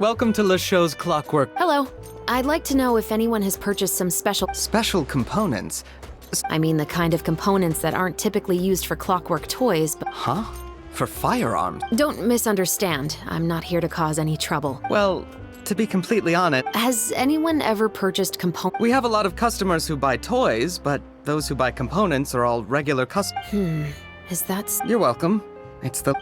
Welcome to Le Show's Clockwork. Hello. I'd like to know if anyone has purchased some Special components? I mean the kind of components that aren't typically used for clockwork toys, but... Huh? For firearms? Don't misunderstand. I'm not here to cause any trouble. Well, to be completely honest, Has anyone ever purchased components? we have a lot of customers who buy toys, but those who buy components are all regular customers. Is that... You're welcome. It's the...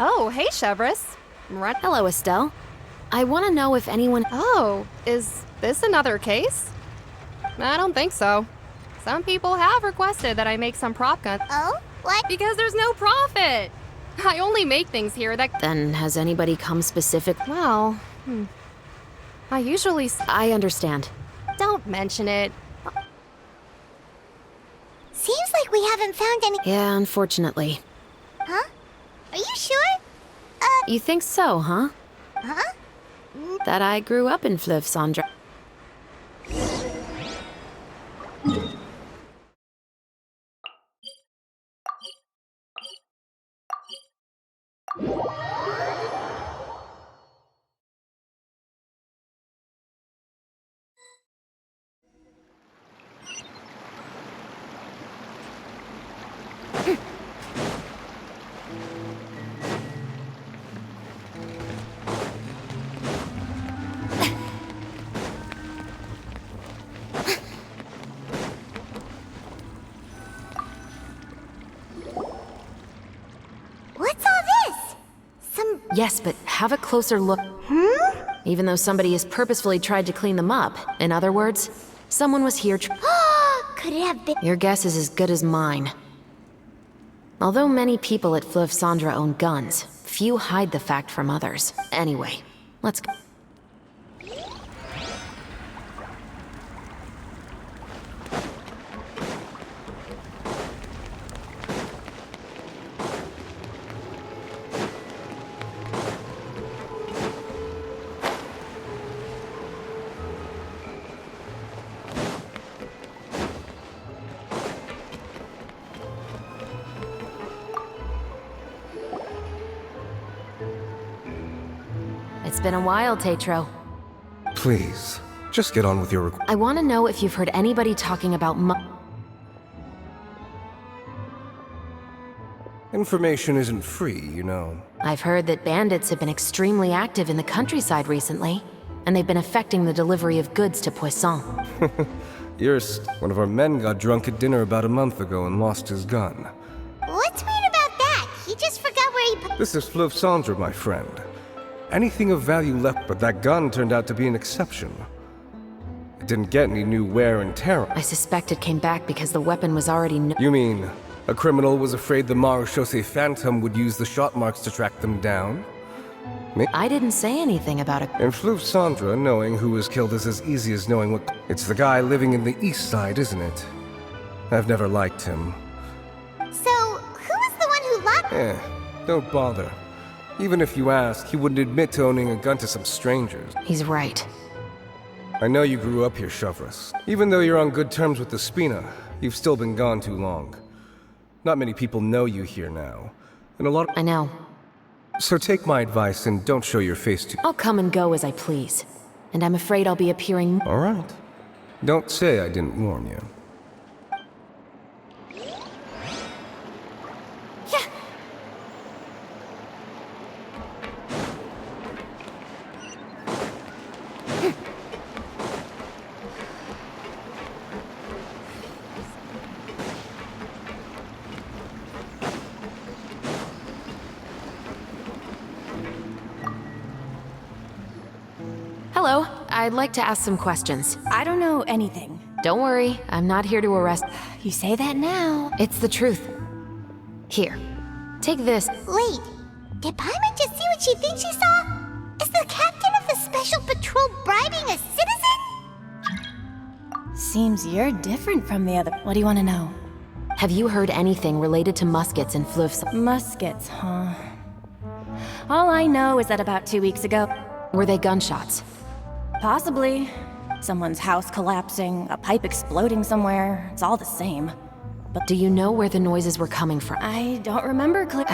Oh, hey, Chevris. Hello, Estelle. I want to know if anyone... Oh, is this another case? I don't think so. Some people have requested that I make some prop guns. Oh? What? Because there's no profit. I only make things here that... Then has anybody come specific... Well, I usually... I understand. Don't mention it. Seems like we haven't found any. Yeah, unfortunately. Huh? Are you sure? You think so, huh? Huh? That I grew up in Fleuve Sandra. What's all this? Some. Yes, but have a closer look. Even though somebody has purposefully tried to clean them up. In other words, someone was here Could it have been? Your guess is as good as mine. Although many people at Fleuve Sandra own guns, few hide the fact from others. Anyway, let's go. It's been a while, Tetro. Please, just get on with your I want to know if you've heard anybody talking about Information isn't free, you know. I've heard that bandits have been extremely active in the countryside recently, and they've been affecting the delivery of goods to Poisson. One of our men got drunk at dinner about a month ago and lost his gun. What's weird about that? He just forgot where he put. This is Fleuve Sandra, my friend. Anything of value left, but that gun turned out to be an exception. It didn't get any new wear and tear. I suspect it came back because the weapon was already You mean, a criminal was afraid the Marechaussee Phantom would use the shot marks to track them down? I didn't say anything about it. In Fleuve Sandra, knowing who was killed is as easy as knowing what... It's the guy living in the east side, isn't it? I've never liked him. So, who was the one who locked? Don't bother. Even if you ask, he wouldn't admit to owning a gun to some strangers. He's right. I know you grew up here, Chevris. Even though you're on good terms with the Spina, you've still been gone too long. Not many people know you here now, and a lot of... I know. So take my advice and don't show your face too... I'll come and go as I please. And I'm afraid I'll be appearing... All right. Don't say I didn't warn you. Hello. I'd like to ask some questions. I don't know anything. Don't worry, I'm not here to arrest... You say that now. It's the truth. Here, take this. Wait, did Paimon just see what she thinks she saw? Is the captain of the Special Patrol bribing a citizen? Seems you're different from the other. What do you want to know? Have you heard anything related to Mousquets in Fleuve? Muskets, huh? All I know is that about 2 weeks ago, Were they gunshots? possibly, someone's house collapsing, a pipe exploding somewhere, it's all the same. But do you know where the noises were coming from? I don't remember clear.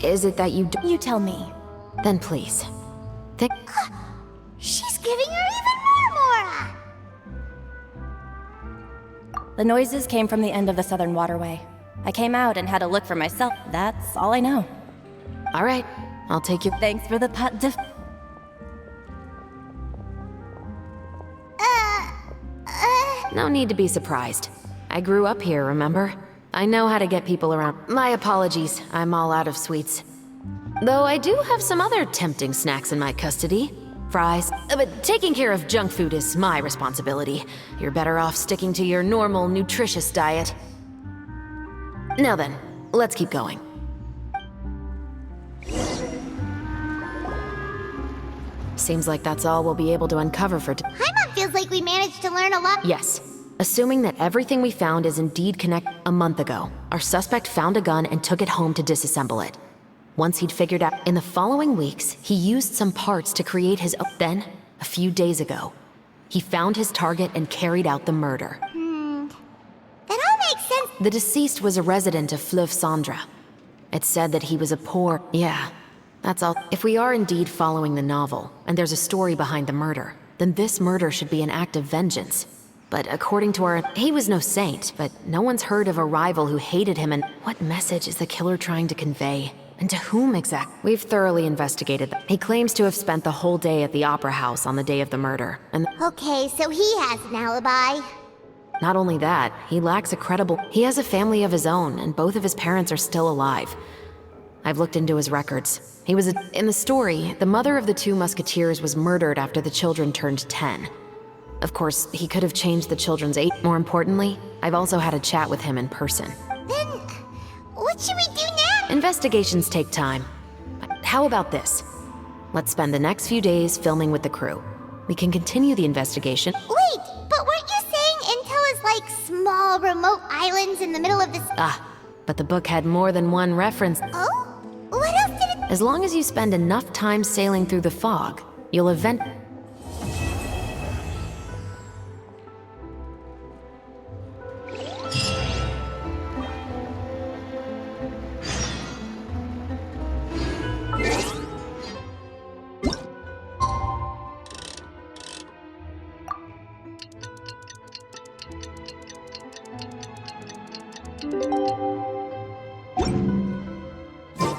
Is it that you d- You tell me. Then please. Think. She's giving her even more Mora! The noises came from the end of the Southern Waterway. I came out and had a look for myself. That's all I know. All right, I'll take you. Thanks for the No need to be surprised. I grew up here, remember? I know how to get people around. My apologies, I'm all out of sweets. Though I do have some other tempting snacks in my custody. Fries. But taking care of junk food is my responsibility. You're better off sticking to your normal, nutritious diet. Now then, let's keep going. Seems like that's all we'll be able to uncover for today. Paimon feels like we managed to learn a lot. Yes. Assuming that everything we found is indeed connected. A month ago, our suspect found a gun and took it home to disassemble it. Once he'd figured out, in the following weeks, he used some parts to create his own. Then, a few days ago, he found his target and carried out the murder. That all makes sense. The deceased was a resident of Fleuve Sandra. It said that he was a poor. Yeah, that's all. If we are indeed following the novel, and there's a story behind the murder, then this murder should be an act of vengeance. But according to our. He was no saint, but no one's heard of a rival who hated him, and what message is the killer trying to convey? And to whom exactly? We've thoroughly investigated that. He claims to have spent the whole day at the Opera House on the day of the murder, and Okay, so he has an alibi. not only that, he lacks a credible. He has a family of his own, and both of his parents are still alive. I've looked into his records. He was in the story, the mother of the two musketeers was murdered after the children turned 10. Of course, he could have changed the children's age. More importantly, I've also had a chat with him in person. Then, what should we do now? Investigations take time. How about this? Let's spend the next few days filming with the crew. We can continue the investigation. Wait, but weren't you saying Intel is like small, remote islands in the middle of this? But the book had more than one reference. Oh? What else did it? As long as you spend enough time sailing through the fog, you'll event.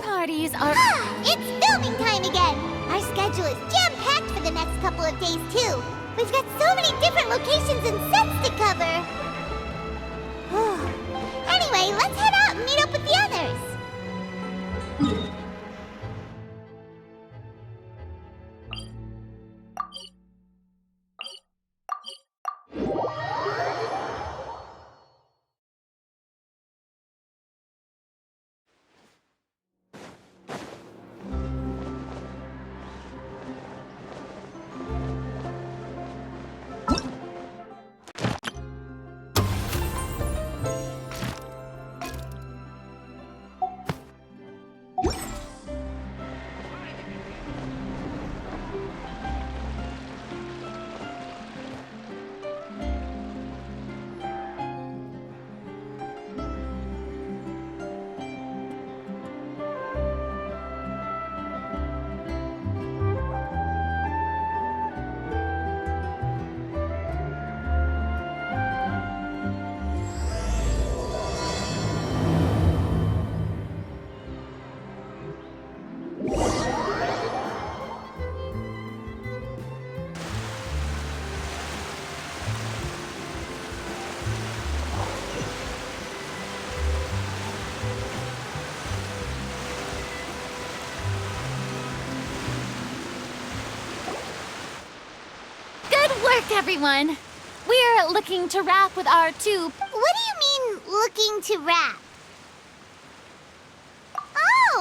Parties are. It's filming time again! Our schedule is jam-packed for the next couple of days, too. We've got so many different locations and sets to cover. Anyway, let's head out and meet up with the others. Everyone, we're looking to wrap with our two. What do you mean, looking to wrap?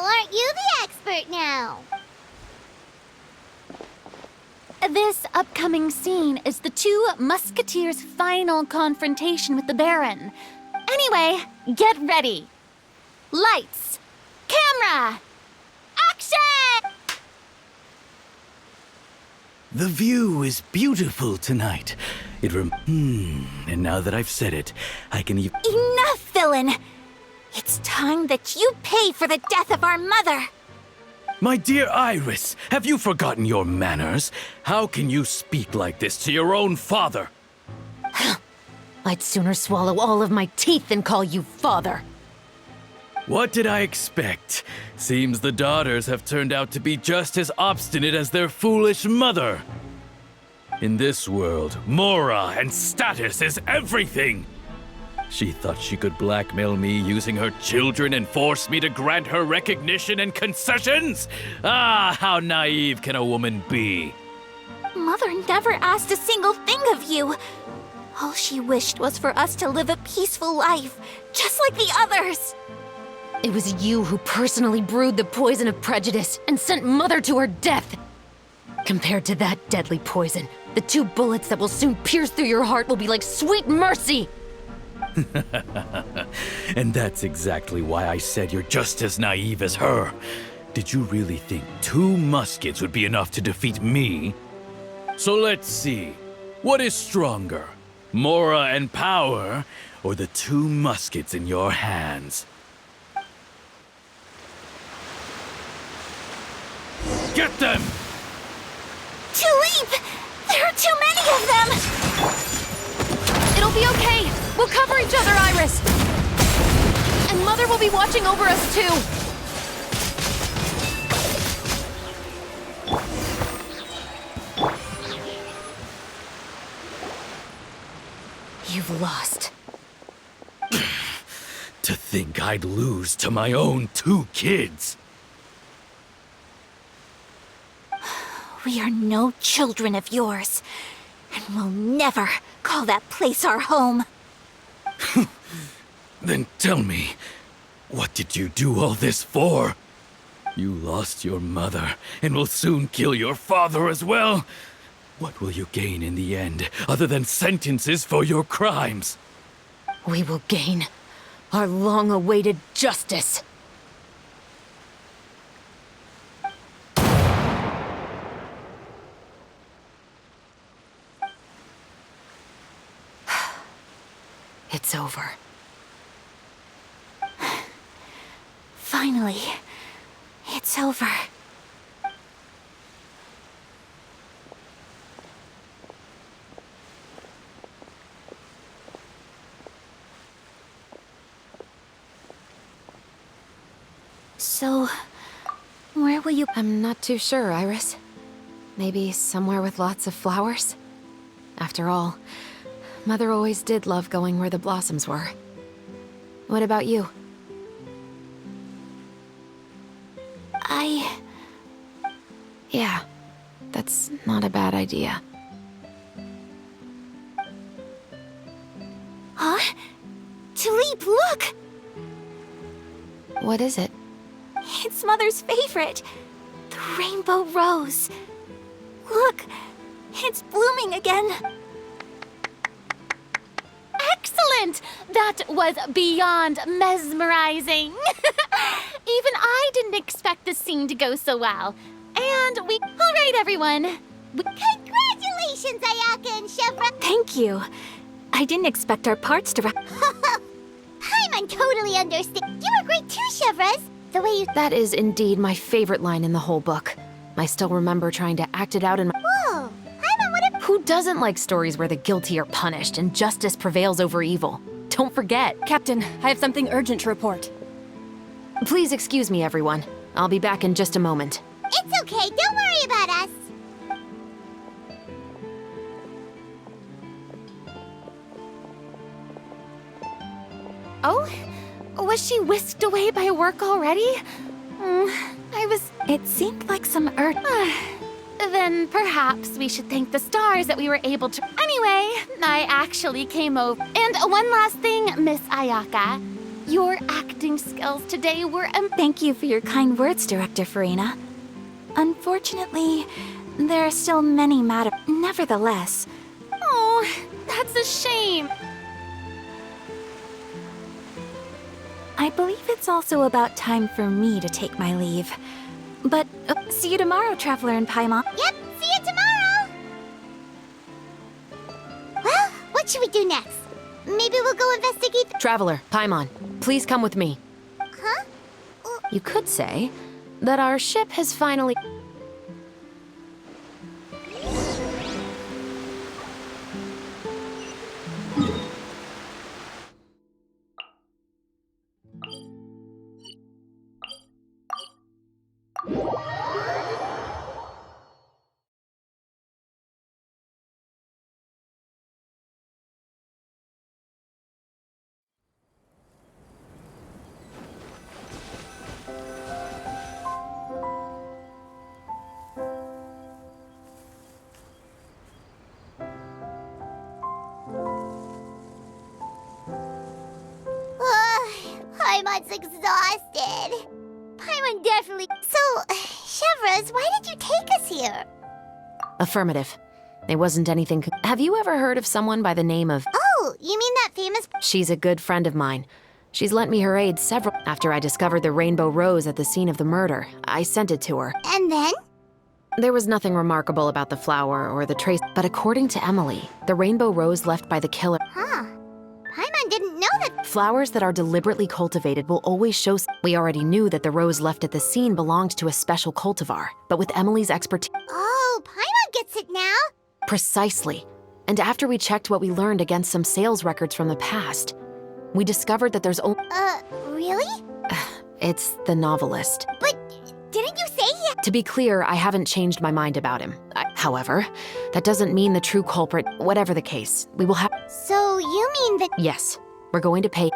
aren't you the expert now? This upcoming scene is the two musketeers' final confrontation with the Baron. Anyway, get ready. Lights, camera, action! The view is beautiful tonight. And now that I've said it, I can even... Enough, villain! It's time that you pay for the death of our mother! My dear Iris, have you forgotten your manners? How can you speak like this to your own father? I'd sooner swallow all of my teeth than call you father. What did I expect? Seems the daughters have turned out to be just as obstinate as their foolish mother. In this world, Mora and status is everything! She thought she could blackmail me using her children and force me to grant her recognition and concessions? Ah, how naive can a woman be? Mother never asked a single thing of you. All she wished was for us to live a peaceful life, just like the others. It was you who personally brewed the poison of prejudice and sent Mother to her death. Compared to that deadly poison, the 2 bullets that will soon pierce through your heart will be like sweet mercy. And that's exactly why I said you're just as naive as her. Did you really think 2 muskets would be enough to defeat me? So let's see. What is stronger? Mora and power, or the 2 muskets in your hands? Get them! Tulip! There are too many of them! It'll be okay. We'll cover each other, Iris. And Mother will be watching over us, too. You've lost. To think I'd lose to my own 2 kids. We are no children of yours, and we'll never call that place our home. Then tell me, what did you do all this for? You lost your mother, and will soon kill your father as well. What will you gain in the end, other than sentences for your crimes? We will gain our long-awaited justice. It's over. Finally, it's over. So, where will you... I'm not too sure, Iris. Maybe somewhere with lots of flowers? After all, Mother always did love going where the blossoms were. What about you? Yeah, that's not a bad idea. Huh? Tulip, look! What is it? It's Mother's favorite. The rainbow rose. Look, it's blooming again. Excellent! That was beyond mesmerizing. Even I didn't expect the scene to go so well. And we... All right, everyone. Congratulations, Ayaka and Chevra! Thank you. I didn't expect our parts to... Paimon totally understand. You were great too, Chevras. The way you... That is indeed my favorite line in the whole book. I still remember trying to act it out in my... Whoa! Paimon, what a... Who doesn't like stories where the guilty are punished and justice prevails over evil? Don't forget. Captain, I have something urgent to report. Please excuse me, everyone. I'll be back in just a moment. It's okay, don't worry about us. Oh? Was she whisked away by work already? It seemed like some Then perhaps we should thank the stars that we were able to... Anyway, I actually came over. And one last thing, Miss Ayaka. Your acting skills today were Thank you for your kind words, Director Farina. Unfortunately, there are still many matters. Nevertheless, Oh, that's a shame. I believe it's also about time for me to take my leave. But see you tomorrow, Traveler and Paimon. Yep, see you tomorrow! Well, what should we do next? Maybe we'll go investigate the— Traveler, Paimon, please come with me. Huh? You could say that our ship has finally... Paimon's exhausted. Paimon definitely— So, Chevros, why did you take us here? Affirmative. It wasn't anything... Have you ever heard of someone by the name of... Oh, you mean that famous— She's a good friend of mine. She's lent me her aid several... After I discovered the rainbow rose at the scene of the murder, I sent it to her. And then? There was nothing remarkable about the flower or the trace, but according to Emily, the rainbow rose left by the killer... Huh. Paimon didn't know that— Flowers that are deliberately cultivated will always show... We already knew that the rose left at the scene belonged to a special cultivar, but with Emily's expertise... Oh, Paimon gets it now? Precisely. And after we checked what we learned against some sales records from the past, we discovered that there's only... Really? It's the novelist. But didn't you say he— To be clear, I haven't changed my mind about him. However, that doesn't mean the true culprit... Whatever the case, we will have... So you mean that— Yes, we're going to pay...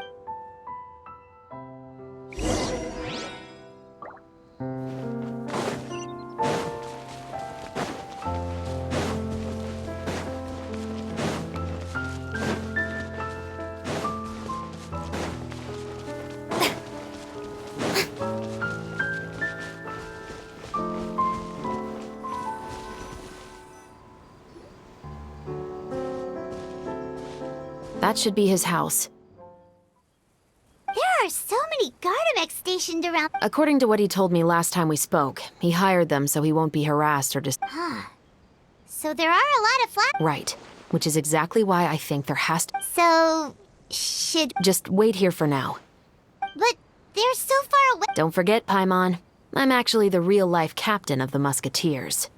That should be his house. There are so many Gardamex stationed around— According to what he told me last time we spoke, he hired them so he won't be harassed or just... Huh. So there are a lot of flat— Right, which is exactly why I think there has to... So... should— Just wait here for now. But they're so far away— Don't forget, Paimon, I'm actually the real-life captain of the Musketeers.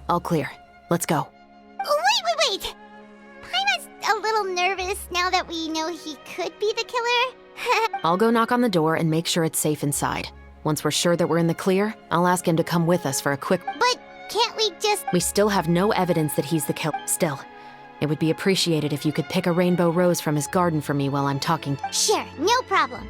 All clear. Let's go. Wait! Paimon's a little nervous now that we know he could be the killer. I'll go knock on the door and make sure it's safe inside. Once we're sure that we're in the clear, I'll ask him to come with us for a quick... But can't we just... We still have no evidence that he's the killer. Still, it would be appreciated if you could pick a rainbow rose from his garden for me while I'm talking. Sure, no problem.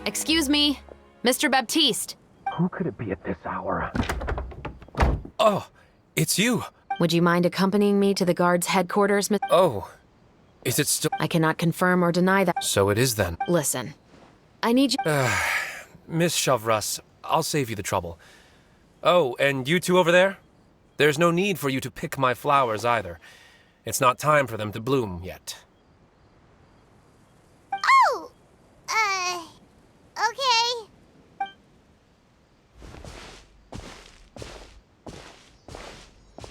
Excuse me, Mr. Baptiste. Who could it be at this hour? Oh, it's you. Would you mind accompanying me to the guard's headquarters, Miss... Oh, is it still... I cannot confirm or deny that. So it is then. Listen, I need you... Miss Chavras, I'll save you the trouble. Oh, and you two over there? There's no need for you to pick my flowers either. It's not time for them to bloom yet. Oh! Okay.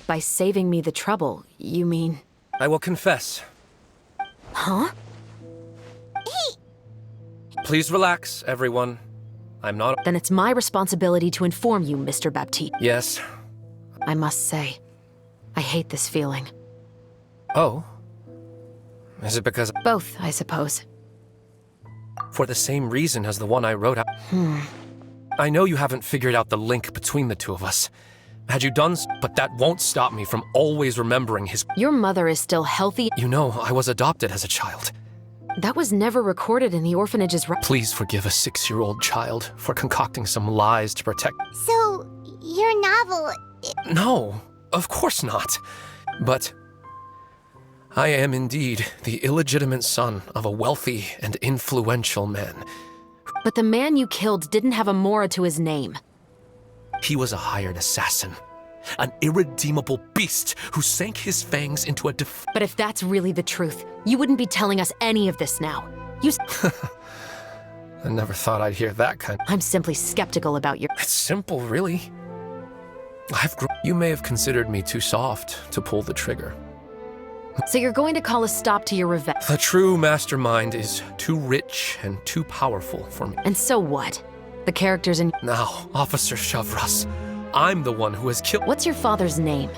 By saving me the trouble, you mean... I will confess. Huh? Please relax, everyone. I'm not... Then it's my responsibility to inform you, Mr. Baptiste. Yes. I must say, I hate this feeling. Oh? Is it because... Both, I suppose. For the same reason as the one I wrote out. I know you haven't figured out the link between the two of us. Had you done so, but that won't stop me from always remembering his... Your mother is still healthy. You know, I was adopted as a child. That was never recorded in the orphanage's... Please forgive a 6-year-old child for concocting some lies to protect... So, your novel... No, of course not. But... I am indeed the illegitimate son of a wealthy and influential man. But the man you killed didn't have a Mora to his name. He was a hired assassin. An irredeemable beast who sank his fangs into a But if that's really the truth, you wouldn't be telling us any of this now. I never thought I'd hear that kind. I'm simply skeptical about your... It's simple, really. You may have considered me too soft to pull the trigger. So you're going to call a stop to your revenge? The true mastermind is too rich and too powerful for me. And so what? The characters in... Now, Officer Chavras, I'm the one who has killed... What's your father's name?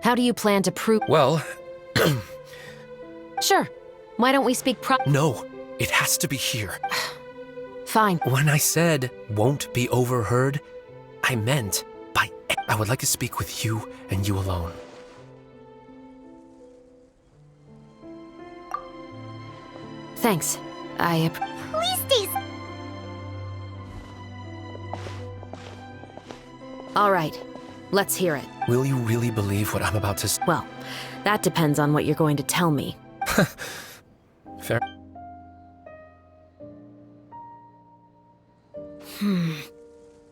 How do you plan to prove... Well... Sure. Why don't we speak No, it has to be here. Fine. When I said won't be overheard, I meant by... I would like to speak with you and you alone. Thanks. Please stay... All right. Let's hear it. Will you really believe what I'm about to say? Well, that depends on what you're going to tell me. Fair.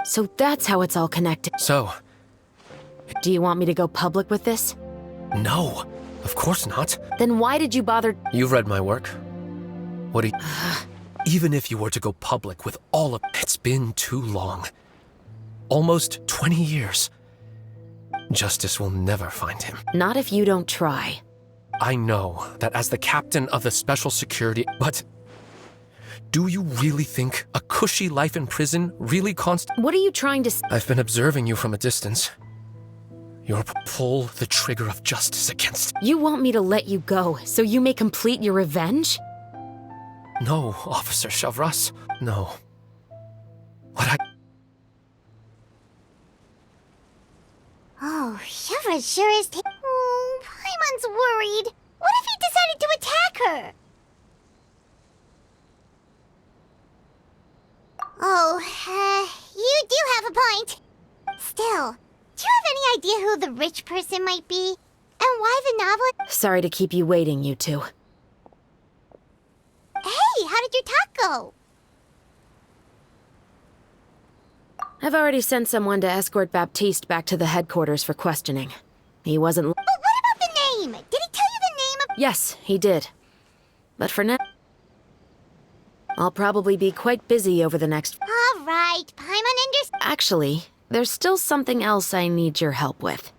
So that's how it's all connected. So... Do you want me to go public with this? No, of course not. Then why did you bother... You've read my work. What do you... Even if you were to go public with all of... It's been too long. Almost 20 years. Justice will never find him. Not if you don't try. I know that as the captain of the Special Security... But... Do you really think a cushy life in prison really What are you trying to... I've been observing you from a distance. You're pull the trigger of justice against... You want me to let you go so you may complete your revenge? No, Officer Chavras. No. What I... Oh, Chavras sure is Paimon's worried. What if he decided to attack her? Oh, you do have a point. Still, do you have any idea who the rich person might be? And why the novel... Sorry to keep you waiting, you two. Hey, how did your talk go? I've already sent someone to escort Baptiste back to the headquarters for questioning. He wasn't... But what about the name? Did he tell you the name of... Yes, he did. But for now... I'll probably be quite busy over the next... All right, Paimon understands. Actually, there's still something else I need your help with.